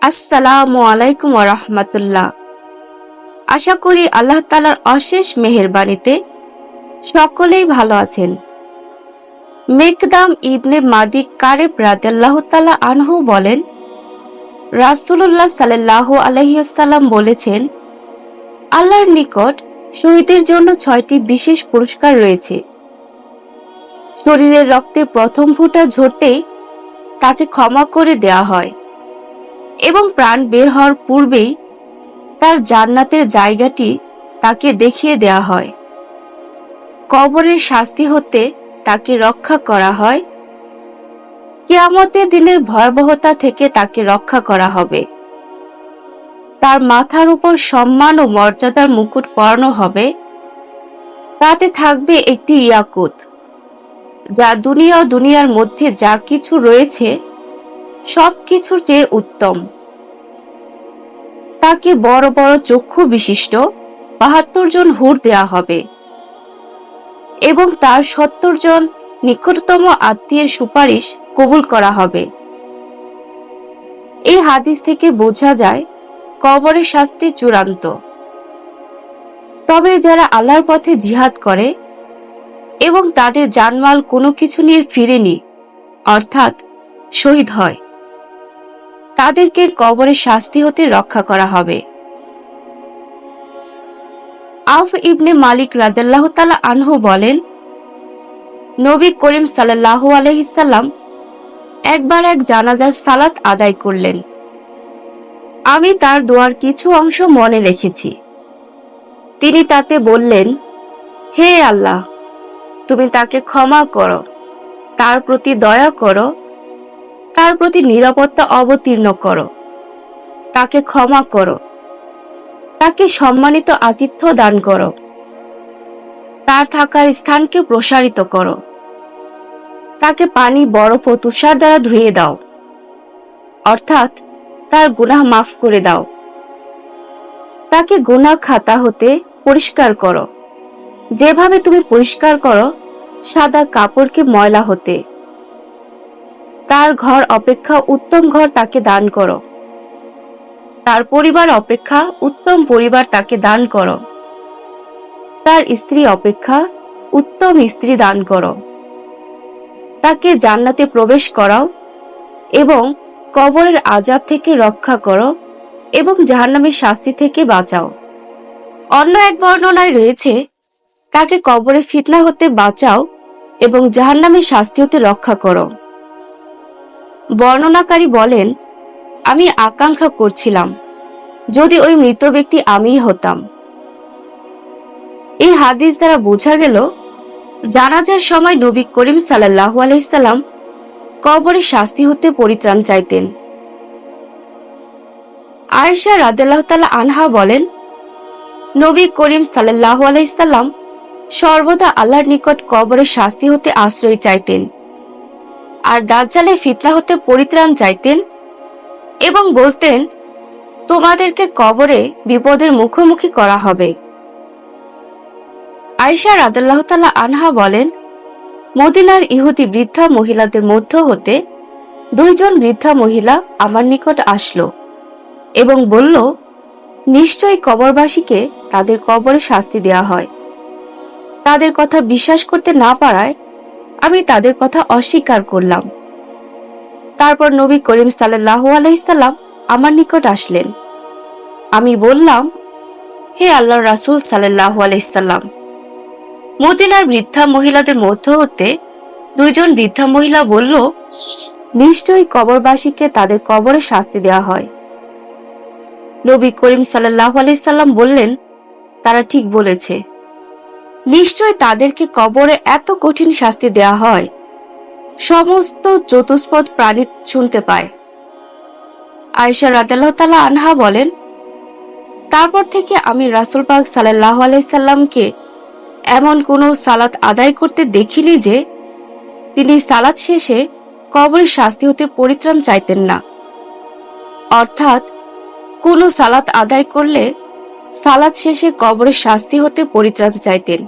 আসসালামু আলাইকুম ওয়া রাহমাতুল্লাহ। আশা করি আল্লাহ তাআলার অশেষ মেহেরবানিতে সকলেই ভালো আছেন। মিকদাম ইবনে মাদি কারিব রাদিয়াল্লাহু তাআলা আনহু বলেন, রাসূলুল্লাহ সাল্লাল্লাহু আলাইহি ওয়াসাল্লাম বলেছেন, আল্লাহর নিকট শহীদের জন্য 6টি বিশেষ পুরস্কার রয়েছে। শরীরের রক্তে প্রথম ফোঁটা ঝরতেই তাকে ক্ষমা করে দেয়া হয় এবং প্রাণ বের হওয়ার পূর্বেই তার জান্নাতের জায়গাটি তাকে দেখিয়ে দেয়া হয়। কবরের শাস্তি হতে তাকে রক্ষা করা হয়। কিয়ামতের দিনের ভয়াবহতা থেকে তাকে রক্ষা করা হবে। তার মাথার উপর সম্মান ও মর্যাদার মুকুট পরানো হবে। তাতে থাকবে একটি ইয়াকুত, যা দুনিয়া ও দুনিয়ার মধ্যে যা কিছু রয়েছে সবকিছুর চেয়ে উত্তম। তাকে বড় বড় চক্ষু বিশিষ্ট ৭২ জন হুর দেয়া হবে এবং তার ৭০ জন নিকটতম আত্মীয়ের সুপারিশ কবুল করা হবে। এই হাদিস থেকে বোঝা যায় কবরের শাস্তি চূড়ান্ত। তবে যারা আল্লাহর পথে জিহাদ করে এবং তাদের জানমাল কোনো কিছু নিয়ে ফিরেনি, অর্থাৎ শহীদ হয়, তাদেরকে কবরের শাস্তি হতে রক্ষা করা হবে। আউফ ইবনে মালিক রাদিয়াল্লাহু তাআলা আনহু বলেন, নবী করিম সাল্লাল্লাহু আলাইহি সাল্লাম একবার এক জানাজার সালাত আদায় করলেন। আমি তার দোয়ার কিছু অংশ মনে রেখেছি। তিনি তাতে বললেন, হে আল্লাহ, তুমি তাকে ক্ষমা করো, তার প্রতি দয়া করো, তার প্রতি নিরাপত্তা অবতীর্ণ করো, তাকে ক্ষমা করো, তাকে সম্মানিত আতিথ্য দান করো, তার থাকার স্থানকে প্রসারিত করো, তাকে পানি, বরফ ও তুষার দ্বারা ধুয়ে দাও, অর্থাৎ তার গুনাহ মাফ করে দাও, তাকে গুনাহ খাতা হতে পরিষ্কার করো, যেভাবে তুমি পরিষ্কার করো সাদা কাপড়কে ময়লা হতে। তার ঘর অপেক্ষা উত্তম ঘর তাকে দান করো, তার পরিবার অপেক্ষা উত্তম পরিবার তাকে দান করো, তার স্ত্রী অপেক্ষা উত্তম স্ত্রী দান করো, তাকে জান্নাতে প্রবেশ করাও এবং কবরের আযাব থেকে রক্ষা করো এবং জাহান্নামের শাস্তি থেকে বাঁচাও। অন্য এক বর্ণনায় রয়েছে, তাকে কবরে ফিতনা হতে বাঁচাও এবং জাহান্নামের শাস্তি হতে রক্ষা করো। বর্ণনাকারী বলেন, আমি আকাঙ্ক্ষা করছিলাম যদি ওই মৃত ব্যক্তি আমিই হতাম। এই হাদিস দ্বারা বোঝা গেল, জানাজার সময় নবী করিম সাল্লাল্লাহু আলাইহি সাল্লাম কবরের শাস্তি হতে পরিত্রাণ চাইতেন। আয়েশা রাদিয়াল্লাহু তাআলা আনহা বলেন, নবী করিম সাল্লাল্লাহু আলাইহি সাল্লাম সর্বদা আল্লাহর নিকট কবরের শাস্তি হতে আশ্রয় চাইতেন আর দাজ্জালের ফিতনা হতে পরিত্রাণ চাইতেন এবং বলতেন, তোমাদেরকে কবরে বিপদের মুখোমুখি করা হবে। আয়েশা রাদিয়াল্লাহু তাআলা আনহা বলেন, মদিনার ইহুদি বৃদ্ধা মহিলাদের মধ্য হতে 2 জন বৃদ্ধা মহিলা আমার নিকট আসলো এবং বলল, নিশ্চয়ই কবরবাসীকে তাদের কবরে শাস্তি দেয়া হয়। তাদের কথা বিশ্বাস করতে না পারায় আমি তাদের কথা অস্বীকার করলাম। তারপর নবী করিম সাল্লাল্লাহু আলাইহি সাল্লাম আমার নিকট আসলেন। আমি বললাম, হে আল্লাহর রাসূল সাল্লাল্লাহু আলাইহি সাল্লাম, মদিনার বৃদ্ধা মহিলাদের মধ্য হতে 2 জন বৃদ্ধা মহিলা বলল, নিশ্চয়ই কবরবাসীকে তাদের কবরে শাস্তি দেওয়া হয়। নবী করিম সাল্লাল্লাহু আলাইহি সাল্লাম বললেন, তারা ঠিক বলেছে। নিশ্চয় তাদেরকে কবরে এত কঠিন শাস্তি দেয়া হয়, সমস্ত চতুষ্পদ প্রাণী শুনতে পায়। আয়েশা রাদিয়াল্লাহু তাআলা আনহা বলেন, তারপর থেকে আমি রাসূল পাক সাল্লাল্লাহু আলাইহি সাল্লামকে এমন কোনো সালাত আদায় করতে দেখিনি যে তিনি সালাত শেষে কবরের শাস্তি হতে পরিত্রাণ চাইতেন না। অর্থাৎ কোনো সালাত আদায় করলে সালাত শেষে কবরের শাস্তি হতে পরিত্রাণ চাইতেন।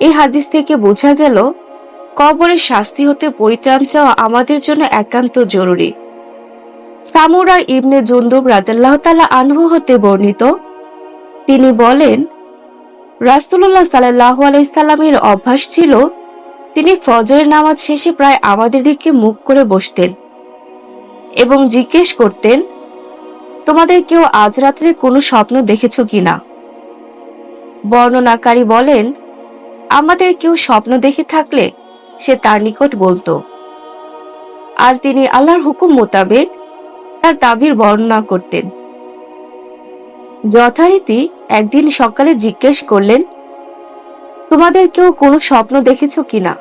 এই হাদিস থেকে বোঝা গেল, কবরের শাস্তি হতে পরিত্রাণ চাওয়া আমাদের জন্য একান্ত জরুরি। সামুরা ইবনে জুনদুব রাদিয়াল্লাহু তাআলা আনহু হতে বর্ণিত, তিনি বলেন, রাসূলুল্লাহ সাল্লাল্লাহু আলাইহি সাল্লামের অভ্যাস ছিল তিনি ফজরের নামাজ শেষে প্রায় আমাদের দিকে মুখ করে বসতেন এবং জিজ্ঞেস করতেন, তোমাদের কেউ আজ রাত্রে কোনো স্বপ্ন দেখেছ কিনা? বর্ণনাকারী বলেন, আমাদের কেউ স্বপ্ন দেখে থাকলে সে তার নিকট বলতো, আর তিনি আল্লাহর হুকুম মোতাবেক তার তাবির বর্ণনা করতেন। যথারীতি একদিন সকালে জিজ্ঞেস করলেন, তোমাদের কেউ কোনো স্বপ্ন দেখেছ কিনা?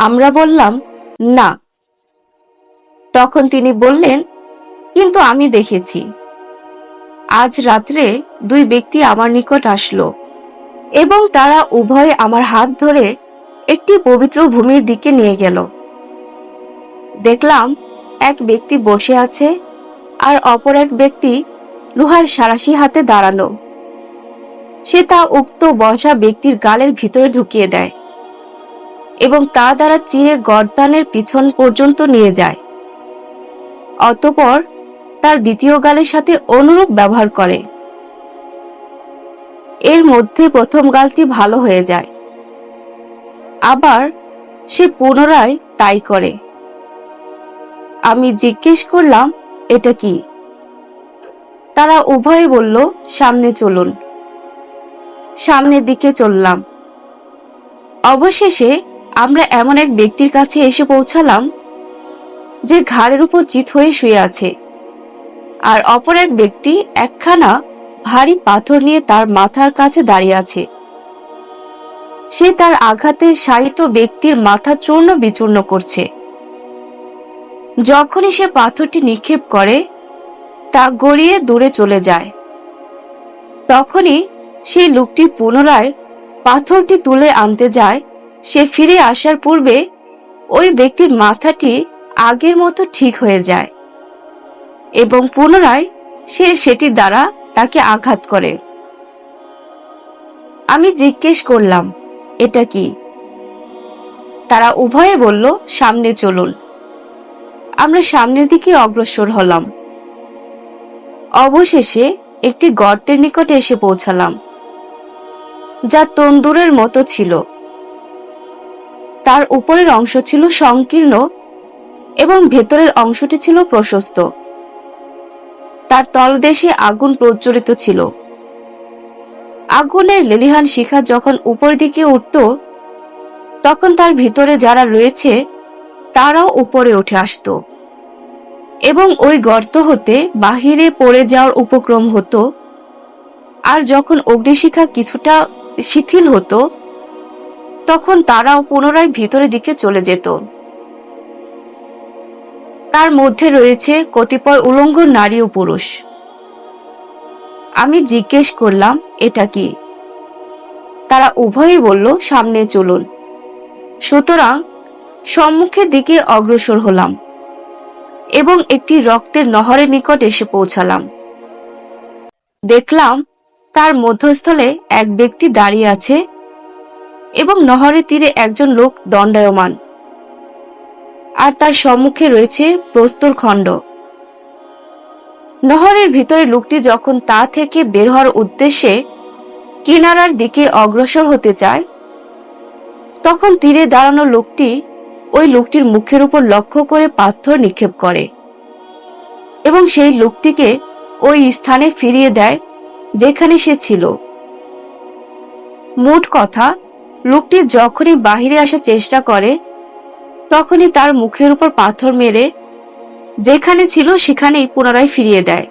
আমরা বললাম, না। তখন তিনি বললেন, কিন্তু আমি দেখেছি। আজ রাত্রে দুই ব্যক্তি আমার নিকট আসলো এবং তারা উভয়ে আমার হাত ধরে একটি পবিত্র ভূমির দিকে নিয়ে গেল। দেখলাম এক ব্যক্তি বসে আছে আর অপর এক ব্যক্তি লোহার সাঁড়াশি হাতে দাঁড়ানো। সে তা উক্ত বসা ব্যক্তির গালের ভিতরে ঢুকিয়ে দেয় এবং তা দ্বারা চিরে গর্দানের পিছন পর্যন্ত নিয়ে যায়। অতঃপর তার দ্বিতীয় গালের সাথে অনুরূপ ব্যবহার করে। এর মধ্যে প্রথম গালটি ভালো হয়ে যায়, আবার সে পুনরায় তাই করে। আমি জিজ্ঞেস করলাম, এটা কি? তারা উভয়ে বলল, সামনে চলুন। সামনের দিকে চললাম। অবশেষে আমরা এমন এক ব্যক্তির কাছে এসে পৌঁছালাম যে ঘাড়ের উপর চিত হয়ে শুয়ে আছে, আর অপর এক ব্যক্তি একখানা ভারী পাথর নিয়ে তার মাথার কাছে দাঁড়িয়ে আছে। সে তার আঘাতে শায়িত ব্যক্তির মাথা চূর্ণ বিচূর্ণ করছে। যখনই সে পাথরটি নিক্ষেপ করে, তা গড়িয়ে দূরে চলে যায়। তখনই সেই লোকটি পুনরায় পাথরটি তুলে আনতে যায়। সে ফিরে আসার পূর্বে ওই ব্যক্তির মাথাটি আগের মতো ঠিক হয়ে যায় এবং পুনরায় সে সেটি দ্বারা তাকে আঘাত করে। আমি জিজ্ঞেস করলাম, এটা কি? তারা উভয়ে বলল, সামনে চলুন। আমরা সামনের দিকে অগ্রসর হলাম। অবশেষে একটি গর্তের নিকটে এসে পৌঁছালাম, যা তন্দুরের মতো ছিল। তার উপরের অংশ ছিল সংকীর্ণ এবং ভেতরের অংশটি ছিল প্রশস্ত। তার তলদেশে আগুন প্রজ্বলিত ছিল। আগুনের লেলিহান শিখা যখন উপর দিকে উঠত, তখন তার ভিতরে যারা রয়েছে তারাও উপরে উঠে আসত এবং ওই গর্ত হতে বাহিরে পড়ে যাওয়ার উপক্রম হতো। আর যখন অগ্নিশিখা কিছুটা শিথিল হতো, তখন তারাও পুনরায় ভিতরের দিকে চলে যেত। তার মধ্যে রয়েছে কতিপয় উলঙ্গ নারী ও পুরুষ। আমি জিজ্ঞেস করলাম, এটা কি? তারা উভয়েই বলল, সামনে চলুন। সুতরাং সম্মুখের দিকে অগ্রসর হলাম এবং একটি রক্তের নহরের নিকট এসে পৌঁছালাম। দেখলাম তার মধ্যস্থলে এক ব্যক্তি দাঁড়িয়ে আছে এবং নহরের তীরে একজন লোক দণ্ডায়মান, আর তার সম্মুখে রয়েছে প্রস্তর খণ্ড। নহরের ভিতরে লোকটি যখন তা থেকে বের হওয়ার উদ্দেশ্যে কিনারার দিকে অগ্রসর হতে চায়, তখন তীরে দাঁড়ানো লোকটি ওই লোকটির মুখের উপর লক্ষ্য করে পাথর নিক্ষেপ করে এবং সেই লোকটিকে ওই স্থানে ফিরিয়ে দেয় যেখানে সে ছিল। মোট কথা, লোকটি যখনই বাহিরে আসার চেষ্টা করে, তখনই তার মুখের উপর পাথর মেরে যেখানে ছিল সেখানেই পুনরায় ফিরিয়ে দেয়।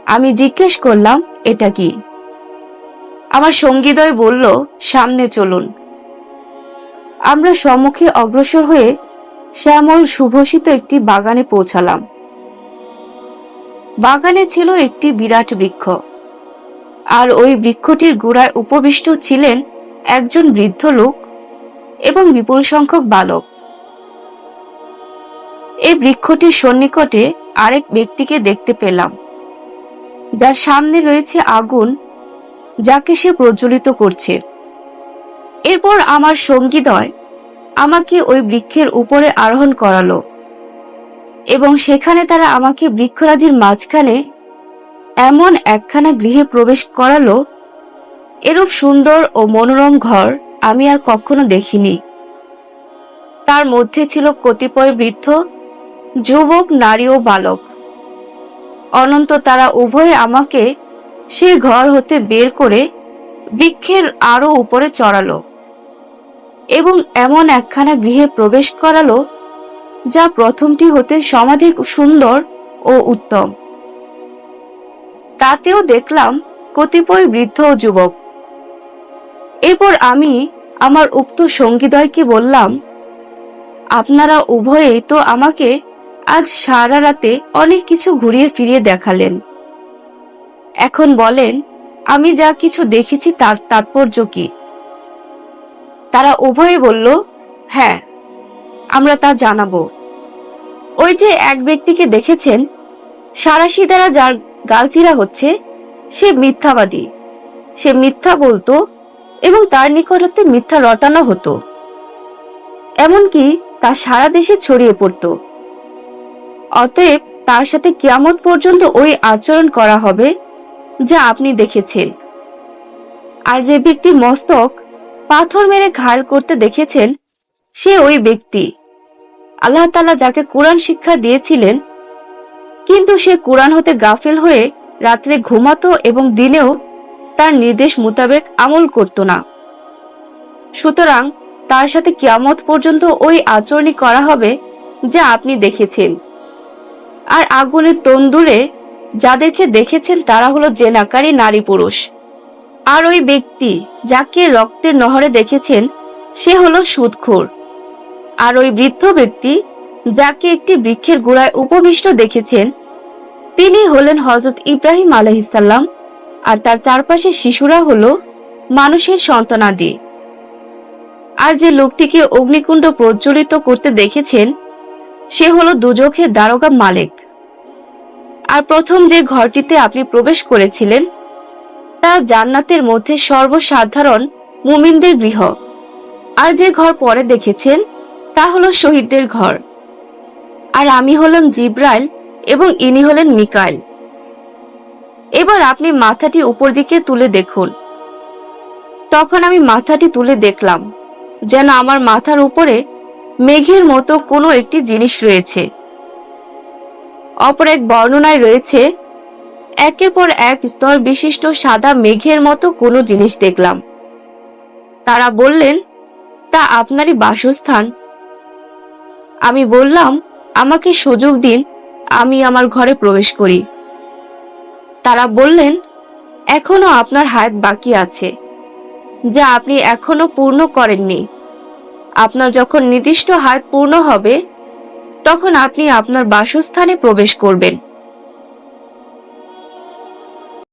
আমি জিজ্ঞেস করলাম, এটা কি? আমার সঙ্গীদ্বয় বলল, সামনে চলুন। আমরা সম্মুখে অগ্রসর হয়ে শ্যামল সুভূষিত একটি বাগানে পৌঁছালাম। বাগানে ছিল একটি বিরাট বৃক্ষ, আর ওই বৃক্ষটির গোড়ায় উপবিষ্ট ছিলেন একজন বৃদ্ধ লোক এবং বিপুল সংখ্যক বালক। এই বৃক্ষটির সন্নিকটে আরেক ব্যক্তিকে দেখতে পেলাম, যার সামনে রয়েছে আগুন, যাকে সে প্রজ্বলিত করছে। এরপর আমার সঙ্গীদ্বয় আমাকে ওই বৃক্ষের উপরে আরোহণ করালো এবং সেখানে তারা আমাকে বৃক্ষরাজির মাঝখানে এমন একখানা গৃহে প্রবেশ করালো, এরূপ সুন্দর ও মনোরম ঘর আমি আর কখনো দেখিনি। তার মধ্যে ছিল কতিপয় বৃদ্ধ, যুবক, নারী ও বালক। অনন্ত তারা উভয়ে আমাকে সে ঘর হতে বের করে বৃক্ষের আরো উপরে চড়ালো এবং এমন একখানা গৃহে প্রবেশ করালো যা প্রথমটি হতে সমাধিক সুন্দর ও উত্তম। তাতেও দেখলাম কতিপয় বৃদ্ধ ও যুবক। এরপর আমি আমার উক্ত সঙ্গীদ্বয়কে বললাম, আপনারা উভয়েই তো আমাকে আজ সারা রাতে অনেক কিছু ঘুরিয়ে ফিরিয়ে দেখালেন। এখন বলেন, আমি যা কিছু দেখেছি তার তাৎপর্য কি? তারা উভয়ে বলল, হ্যাঁ, আমরা তা জানাবো। ওই যে এক ব্যক্তিকে দেখেছেন, সারাশি দ্বারা যার গালচিরা হচ্ছে, সে মিথ্যাবাদী। সে মিথ্যা বলতো এবং তার নিকট হতে মিথ্যা রটানো হতো, এমনকি তা সারা দেশে ছড়িয়ে পড়ত। অতএব তার সাথে কিয়ামত পর্যন্ত ওই আচরণ করা হবে যা আপনি দেখেছেন। আর যে ব্যক্তি মস্তক পাথর মেরে ঘায়ল করতে দেখেছেন, সে ওই ব্যক্তি আল্লাহ তাআলা যাকে কোরআন শিক্ষা দিয়েছিলেন, কিন্তু সে কোরআন হতে গাফিল হয়ে রাত্রে ঘুমাতো এবং দিনেও তার নির্দেশ মোতাবেক আমল করত না। সুতরাং তার সাথে কিয়ামত পর্যন্ত ওই আচরণই করা হবে যা আপনি দেখেছেন। আর আগুনের তন্দুরে যাদেরকে দেখেছেন তারা হলো জেনাকারী নারী পুরুষ। আর ওই ব্যক্তি যাকে রক্তের নহরে দেখেছেন, সে হলো সুদখোর। আর ওই বৃদ্ধ ব্যক্তি যাকে একটি বৃক্ষের গোড়ায় উপবিষ্ট দেখেছেন, তিনি হলেন হযরত ইব্রাহিম আলাইহিসসালাম। আর তার চারপাশে শিশুরা হলো মানুষের সন্তানাদি। আর যে লোকটিকে অগ্নিকুণ্ড প্রজ্বলিত করতে দেখেছেন, সে হলো দুজখের দারোগা মালিক। আর প্রথম যে ঘরটিতে আপনি প্রবেশ করেছিলেন, তা জান্নাতের মধ্যে সর্বসাধারণ মুমিনদের গৃহ। আর যে ঘর পরে দেখেছেন, তা হলো শহীদদের ঘর। আর আমি হলাম জিব্রাইল এবং ইনি হলেন মিকাইল। এবার আপনি মাথাটি উপর দিকে তুলে দেখুন। তখন আমি মাথাটি তুলে দেখলাম যেন আমার মাথার উপরে মেঘের মতো কোনো একটি জিনিস রয়েছে। অপর এক বর্ণনায় রয়েছে, একের পর এক স্তর বিশিষ্ট সাদা মেঘের মতো কোনো জিনিস দেখলাম। তারা বললেন, তা আপনারই বাসস্থান। আমি বললাম, আমাকে সুযোগ দিন, আমি আমার ঘরে প্রবেশ করি। তারা বললেন, এখনো আপনার হায়াত বাকি আছে, যা আপনি এখনো পূর্ণ করেননি। আপনার যখন নির্দিষ্ট হায়াত পূর্ণ হবে, তখন আপনি আপনার বাসস্থানে প্রবেশ করবেন।